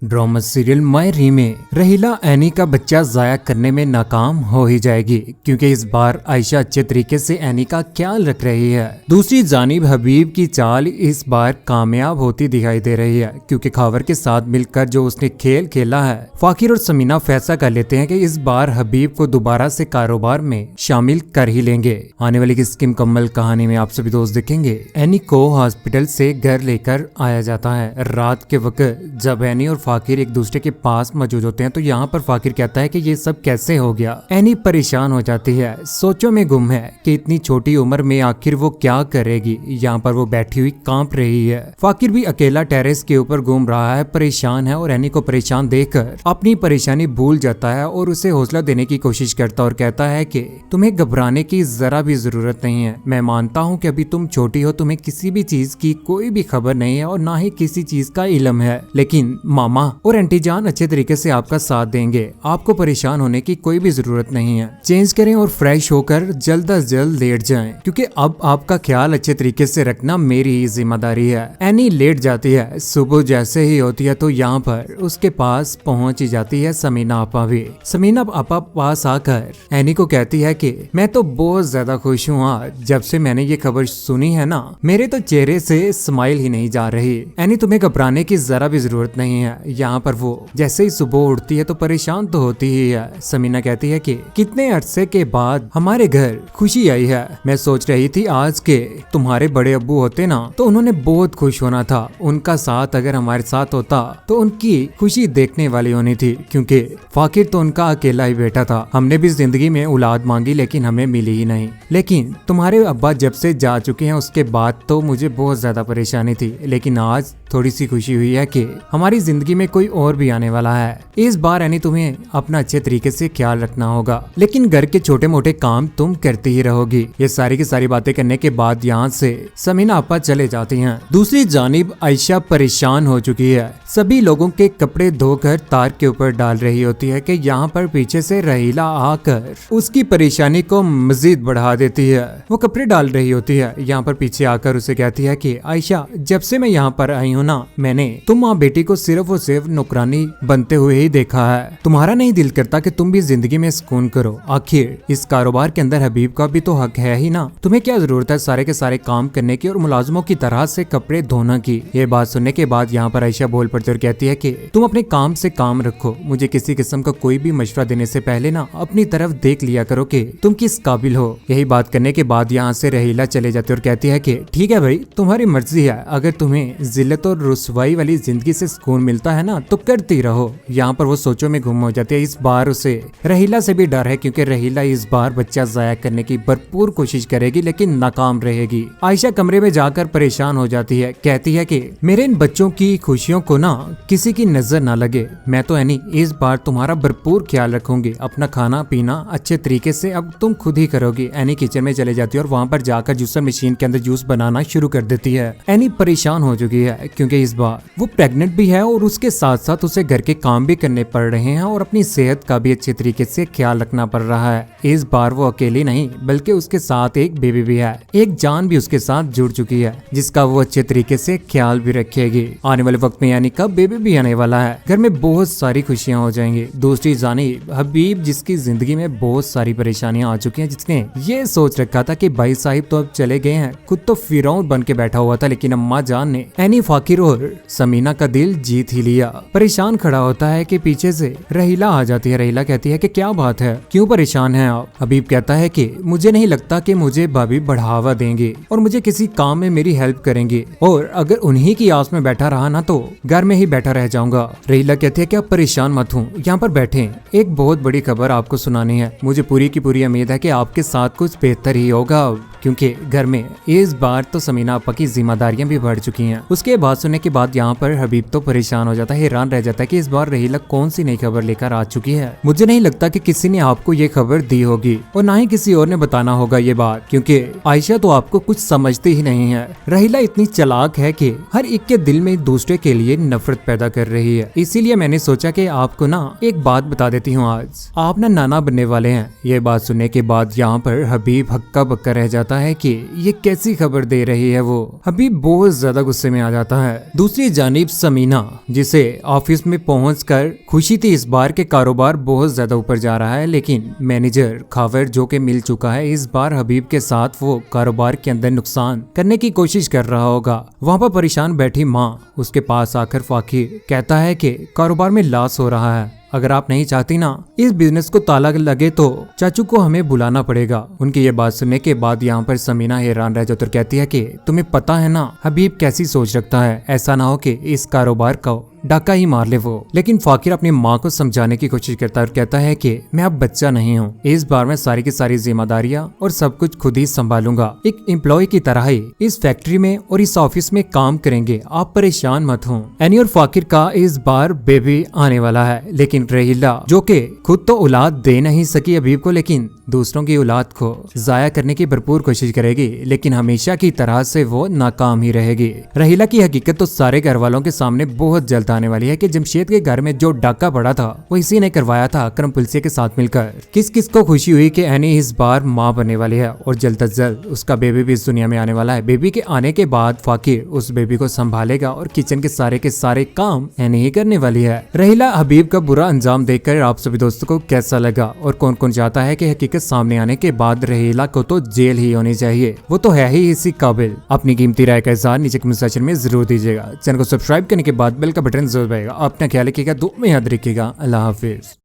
Drama serial my री में रहीला any का बच्चा जाया करने में नाकाम हो ही जाएगी क्योंकि इस बार आयशा अच्छे तरीके से एनी का ख्याल रख रही है। दूसरी जानिब हबीब की चाल इस बार कामयाब होती दिखाई दे रही है क्योंकि खावर के साथ मिलकर जो उसने खेल खेला है, फाकिर और समीना फैसला कर लेते हैं कि इस बार हबीब को दोबारा से कारोबार में शामिल कर ही लेंगे। आने वाली इसकी मुकम्मल कहानी में आप सभी दोस्त देखेंगे। एनी को हॉस्पिटल से घर लेकर आया जाता है। रात के वक्त जब एनी और फाकिर एक दूसरे के पास मौजूद होते हैं तो यहाँ पर फाकिर कहता है कि ये सब कैसे हो गया। एनी परेशान हो जाती है, सोचों में गुम है कि इतनी छोटी उम्र में आखिर वो क्या करेगी। यहाँ पर वो बैठी हुई कांप रही है। फाकिर भी अकेला टेरेस के ऊपर घूम रहा है, परेशान है और एनी को परेशान देखकर अपनी परेशानी भूल जाता है और उसे हौसला देने की कोशिश करता और कहता है कि तुम्हें घबराने की जरा भी जरूरत नहीं है। मैं मानता हूँ कि अभी तुम छोटी हो, तुम्हें किसी भी चीज की कोई भी खबर नहीं है और ना ही किसी चीज का इल्म है, लेकिन मामा और आंटी जान अच्छे तरीके से आपका साथ देंगे। आपको परेशान होने की कोई भी जरूरत नहीं है। चेंज करें और फ्रेश होकर जल्द अज जल्द लेट जाएं क्योंकि अब आपका ख्याल अच्छे तरीके से रखना मेरी ही जिम्मेदारी है। एनी लेट जाती है। सुबह जैसे ही होती है तो यहाँ पर उसके पास पहुंच ही जाती है समीना आपा भी। समीना आपा पास आकर एनी को कहती है कि मैं तो बहुत ज्यादा खुश हूँ आज, जब से मैंने ये खबर सुनी है ना, मेरे तो चेहरे से स्माइल ही नहीं जा रही। एनी तुम्हें घबराने की जरा भी जरूरत नहीं है। यहाँ पर वो जैसे ही सुबह उठती है तो परेशान तो होती ही है। समीना कहती है कि कितने अरसे के बाद हमारे घर खुशी आई है। मैं सोच रही थी आज के तुम्हारे बड़े अब्बू होते ना तो उन्होंने बहुत खुश होना था। उनका साथ अगर हमारे साथ होता तो उनकी खुशी देखने वाली होनी थी क्योंकि फाकिर तो उनका अकेला ही बेटा था। हमने भी जिंदगी में औलाद मांगी लेकिन हमें मिली ही नहीं। लेकिन तुम्हारे अब्बा जब से जा चुके हैं उसके बाद तो मुझे बहुत ज्यादा परेशानी थी, लेकिन आज थोड़ी सी खुशी हुई है कि हमारी जिंदगी में कोई और भी आने वाला है। इस बार यानी तुम्हें अपना अच्छे तरीके से ख्याल रखना होगा, लेकिन घर के छोटे मोटे काम तुम करती ही रहोगी। ये सारी की सारी बातें करने के बाद यहाँ से समीना आपा चले जाती हैं। दूसरी जानिब आयशा परेशान हो चुकी है। सभी लोगों के कपड़े धोकर तार के ऊपर डाल रही होती है कि यहाँ पर पीछे से रहीला आकर उसकी परेशानी को मजीद बढ़ा देती है। वो कपड़े डाल रही होती है, यहाँ पर पीछे आकर उसे कहती है कि आयशा, जब से मैं यहाँ पर आई हूँ ना, मैंने तुम माँ बेटी को सिर्फ और सिर्फ नौकरानी बनते हुए ही देखा है। तुम्हारा नहीं दिल करता कि तुम भी जिंदगी में सुकून करो। आखिर इस कारोबार के अंदर हबीब का भी तो हक है ही ना। तुम्हें क्या जरूरत है सारे के सारे काम करने की और मुलाजमों की तरह से कपड़े धोना की। ये बात सुनने के बाद यहाँ पर आयशा बोल पड़ती और कहती है कि तुम अपने काम से काम रखो। मुझे किसी किस्म का कोई भी मशवरा देने से पहले ना अपनी तरफ देख लिया करो कि तुम किस काबिल हो। यही बात करने के बाद यहाँ से रहीला चले जाती और कहती है कि ठीक है भाई, तुम्हारी मर्जी है। अगर तुम्हें जिल्लत और रुसवाई वाली जिंदगी से सुकून मिलता है ना तो करती रहो। यहाँ पर वो सोचों में गुम हो जाती है। इस बार उसे रहीला से भी डर है क्योंकि रहीला इस बार बच्चा जाया करने की भरपूर कोशिश करेगी लेकिन नाकाम रहेगी। आयशा कमरे में जाकर परेशान हो जाती है, कहती है कि मेरे इन बच्चों की खुशियों को ना किसी की नजर ना लगे। मैं तो एनी इस बार तुम्हारा भरपूर ख्याल रखूंगी। अपना खाना पीना अच्छे तरीके से अब तुम खुद ही करोगी। एनी किचन में चले जाती है और वहाँ पर जाकर जूसर मशीन के अंदर जूस बनाना शुरू कर देती है। एनी परेशान हो चुकी है क्योंकि इस बार वो प्रेग्नेंट भी है और उसके साथ साथ उसे घर के काम भी करने पड़ रहे हैं और अपनी सेहत का भी अच्छे तरीके से ख्याल रखना पड़ रहा है। इस बार वो अकेली नहीं बल्कि उसके साथ एक बेबी भी है। एक जान भी उसके साथ जुड़ चुकी है जिसका वो अच्छे तरीके से ख्याल भी रखेगी। आने वाले वक्त में यानी कब बेबी भी आने वाला है। घर में बहुत सारी खुशियां हो जाएंगी। दूसरी जानिब हबीब, जिसकी जिंदगी में बहुत सारी परेशानियां आ चुकी हैं, जिसने ये सोच रखा था कि भाई साहिब तो अब चले गए हैं, खुद तो फिरौन बन के बैठा हुआ था, लेकिन अम्मा जान ने एनी, फाकिर और समीना का दिल जीत ही लिया। परेशान खड़ा होता है कि पीछे से रहीला आ जाती है। रहीला कहती है कि क्या बात है, क्यों परेशान है आप। हबीब कहता है कि मुझे नहीं लगता कि मुझे भाभी बढ़ावा देंगे और मुझे किसी काम में मेरी हेल्प करेंगे, और अगर उन्हीं की आस में बैठा रहा ना तो घर में ही बैठा रह जाऊंगा। रहीला कहती है कि आप परेशान मत हो, यहाँ पर बैठे, एक बहुत बड़ी खबर आपको सुनानी है। मुझे पूरी की पूरी उम्मीद है कि आपके साथ कुछ बेहतर ही होगा क्योंकि घर में इस बार तो समीना आपा की जिम्मेदारियां भी बढ़ चुकी हैं। उसके बाद सुनने के बाद यहाँ पर हबीब तो परेशान हो जाता है, हैरान रह जाता है कि इस बार रहीला कौन सी नई खबर लेकर आ चुकी है। मुझे नहीं लगता कि किसी ने आपको ये खबर दी होगी और ना ही किसी और ने बताना होगा ये बात, क्योंकि आयशा तो आपको कुछ समझती ही नहीं है। रहीला इतनी चालाक है कि हर एक के दिल में दूसरे के लिए नफरत पैदा कर रही है। इसीलिए मैंने सोचा कि आपको ना एक बात बता देती हूँ, आज आप ना नाना बनने वाले हैं। ये बात सुनने के बाद यहाँ पर हबीब हक्का बक्का रह जाता जाता है कि ये कैसी खबर दे रही है वो। हबीब बहुत ज्यादा गुस्से में आ जाता है। दूसरी जानिब समीना, जिसे ऑफिस में पहुंचकर खुशी थी इस बार के कारोबार बहुत ज्यादा ऊपर जा रहा है, लेकिन मैनेजर खावर जो के मिल चुका है, इस बार हबीब के साथ वो कारोबार के अंदर नुकसान करने की कोशिश कर रहा होगा। वहाँ पर परेशान बैठी माँ उसके पास आकर फाकिर कहता है कि कारोबार में लॉस हो रहा है, अगर आप नहीं चाहती ना इस बिजनेस को ताला लगे तो चाचू को हमें बुलाना पड़ेगा। उनकी ये बात सुनने के बाद यहाँ पर समीना हैरान रह जाती और कहती है कि तुम्हें पता है ना हबीब कैसी सोच रखता है, ऐसा ना हो कि इस कारोबार का डाका ही मार ले वो। लेकिन फाकिर अपनी माँ को समझाने की कोशिश करता है और कहता है कि मैं अब बच्चा नहीं हूँ, इस बार मैं सारी की सारी जिम्मेदारियां और सब कुछ खुद ही संभालूंगा, एक एम्प्लॉय की तरह ही इस फैक्ट्री में और इस ऑफिस में काम करेंगे, आप परेशान मत हो। एनी और फाकिर का इस बार बेबी आने वाला है, लेकिन रहीला जो कि खुद तो औलाद दे नहीं सकी हबीब को, लेकिन दूसरों की औलाद को जाया करने की भरपूर कोशिश करेगी, लेकिन हमेशा की तरह से वो नाकाम ही रहेगी। रहीला की हकीकत तो सारे घर वालों के सामने बहुत जल्द आने वाली है कि जमशेद के घर में जो डाका पड़ा था वो इसी ने करवाया था अकरम पुलिसिया के साथ मिलकर। किस किस को खुशी हुई कि एनी इस बार माँ बनने वाली है और जल्द अज जल्द उसका बेबी भी इस दुनिया में आने वाला है। बेबी के आने के बाद फाकिर उस बेबी को संभालेगा और किचन के सारे काम एनी ही करने वाली है। रहीला हबीब का बुरा अंजाम देखकर आप सभी दोस्तों को कैसा लगा और कौन कौन चाहता है कि हकीकत सामने आने के बाद रहीला को तो जेल ही होनी चाहिए, वो तो है ही इसी काबिल। अपनी कीमती राय का इज़हार नीचे कमेंट सेक्शन में जरूर दीजिएगा। चैनल को सब्सक्राइब करने के बाद बेल का बटन जरूर दबाइएगा। अपना ख्याल रखिएगा, दुआ में याद रखिएगा। अल्लाह हाफिज।